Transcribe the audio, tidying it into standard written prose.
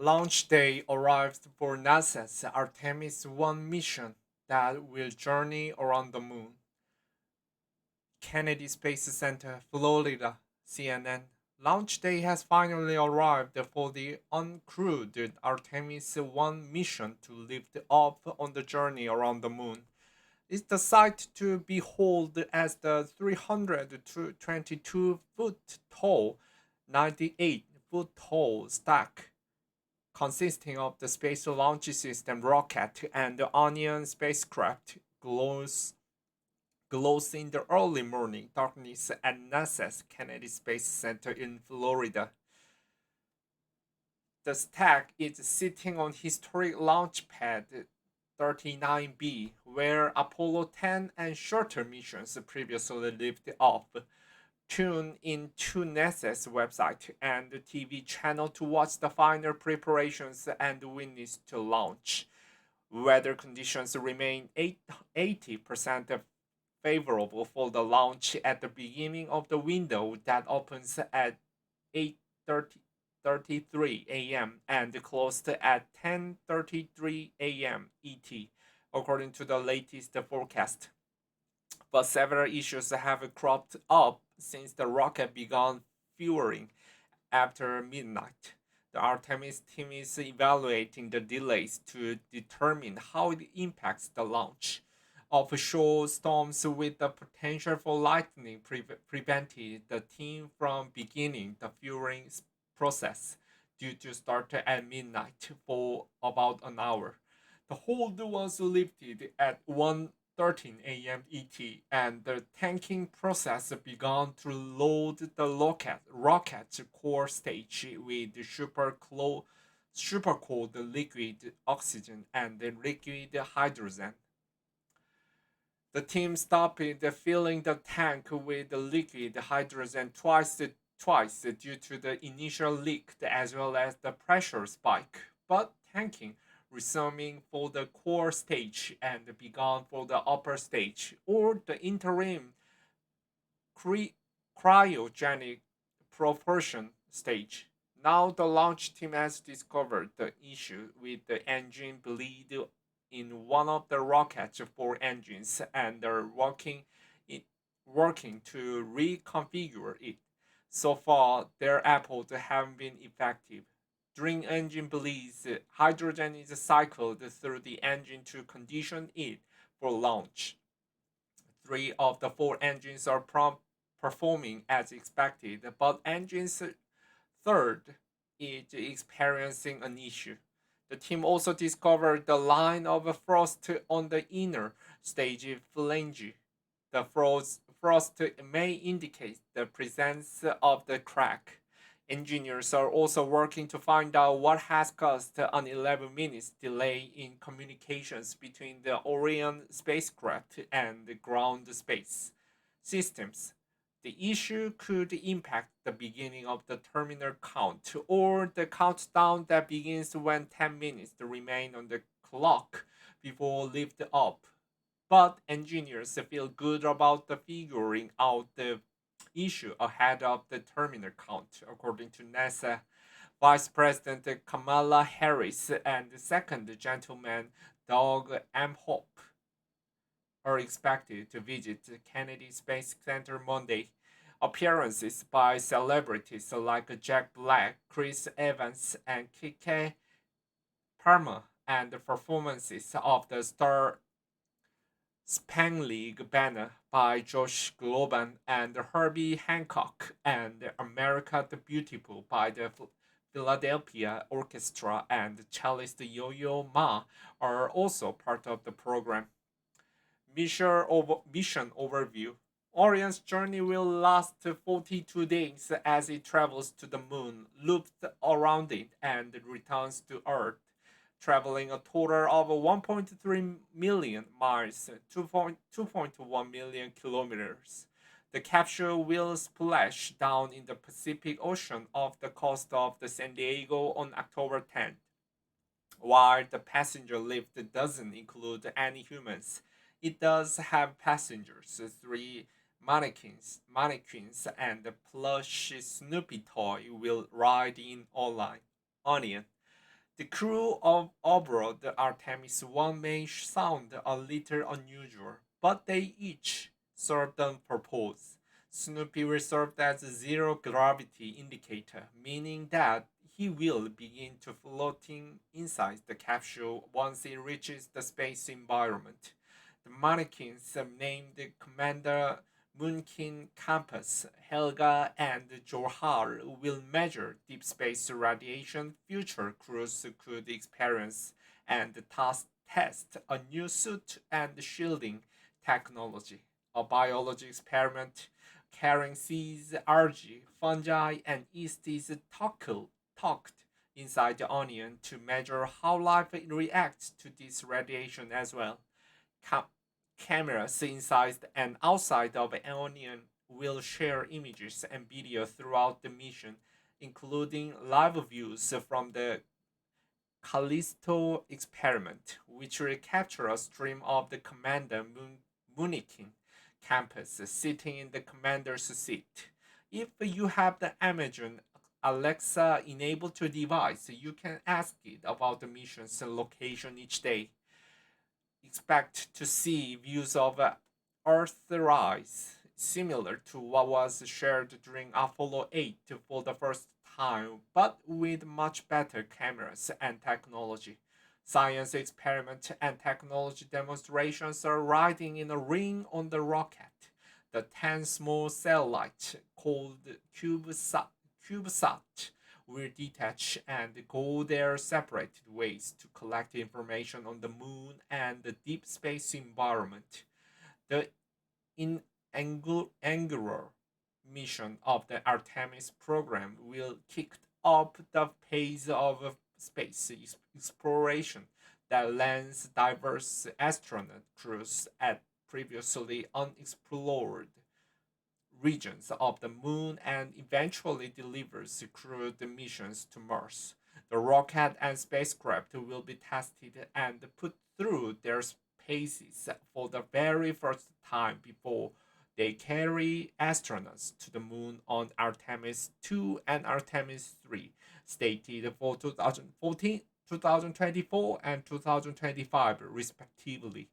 Launch day arrived for NASA's Artemis 1 mission that will journey around the moon. Kennedy Space Center, Florida, CNN. Launch day has finally arrived for the uncrewed Artemis 1 mission to lift off on the journey around the moon. It's the sight to behold as the 322 foot tall, 98-foot tall stack consisting of the Space Launch System rocket and the Onion spacecraft glows in the early morning darkness at NASA's Kennedy Space Center in Florida. The stack is sitting on historic launch pad 39B, where Apollo 10 and shorter missions previously lifted off. Tune in to NASA's website and TV channel to watch the final preparations and witness to launch. Weather conditions remain 80% favorable for the launch at the beginning of the window that opens at 8:33 a.m. and closed at 10:33 a.m. ET, according to the latest forecast. But several issues have cropped up since the rocket began fueling after midnight. The Artemis team is evaluating the delays to determine how it impacts the launch. Offshore storms with the potential for lightning prevented the team from beginning the fueling process due to start at midnight for about an hour. The hold was lifted at 1:13 a.m. ET, and the tanking process began to load the rocket core stage with super cold liquid oxygen and liquid hydrogen. The team stopped filling the tank with liquid hydrogen twice due to the initial leak as well as the pressure spike, but tanking resuming for the core stage and began for the upper stage or the interim cryogenic propulsion stage. Now the launch team has discovered the issue with the engine bleed in one of the rocket's four engines and are it, working to reconfigure it. So far, their efforts haven't been effective. During engine bleeds, hydrogen is cycled through the engine to condition it for launch. Three of the four engines are performing as expected, but engine's third is experiencing an issue. The team also discovered the line of frost on the inner stage flange. The frost may indicate the presence of the crack. Engineers are also working to find out what has caused an 11 minutes delay in communications between the Orion spacecraft and the ground space systems. The issue could impact the beginning of the terminal count or the countdown that begins when 10 minutes remain on the clock before lift up. But engineers feel good about the figuring out the issue ahead of the terminal count, according to NASA Vice President Kamala Harris and second gentleman Doug Emhoff are expected to visit the Kennedy Space Center Monday. Appearances by celebrities like Jack Black, Chris Evans, and Kike Palmer, and performances of the Star Spangled Banner by Josh Groban and Herbie Hancock, and America the Beautiful by the Philadelphia Orchestra and cellist Yo-Yo Ma are also part of the program. Mission overview. Orion's journey will last 42 days as it travels to the moon, loops around it, and returns to Earth, traveling a total of 1.3 million miles, 2.1 million kilometers. The capsule will splash down in the Pacific Ocean off the coast of the San Diego on October 10th. While the passenger lift doesn't include any humans, it does have passengers, three mannequins, and a plush Snoopy toy will ride in online. Onion. The crew of aboard the Artemis 1 may sound a little unusual, but they each served a purpose. Snoopy will serve as a zero gravity indicator, meaning that he will begin to floating inside the capsule once it reaches the space environment. The mannequins named Commander Moonkin Campus, Helga, and Johar will measure deep space radiation future crews could experience and test a new suit and shielding technology. A biology experiment carrying seeds, algae, fungi, and yeast is tucked inside the onion to measure how life reacts to this radiation as well. Ca- Cameras inside and outside of Onion will share images and video throughout the mission, including live views from the Callisto experiment, which will capture a stream of the Commander Munikin campus sitting in the commander's seat. If you have the Amazon Alexa enabled to device, you can ask it about the mission's location each day. Expect to see views of Earthrise, similar to what was shared during Apollo 8 for the first time, but with much better cameras and technology. Science experiment and technology demonstrations are riding in a ring on the rocket. The 10 small satellites called CubeSat will detach and go their separate ways to collect information on the moon and the deep space environment. The inaugural mission of the Artemis program will kick up the pace of space exploration that lands diverse astronaut crews at previously unexplored regions of the moon and eventually delivers crewed missions to Mars. The rocket and spacecraft will be tested and put through their paces for the very first time before they carry astronauts to the moon on Artemis 2 and Artemis 3, stated for 2014, 2024, and 2025, respectively.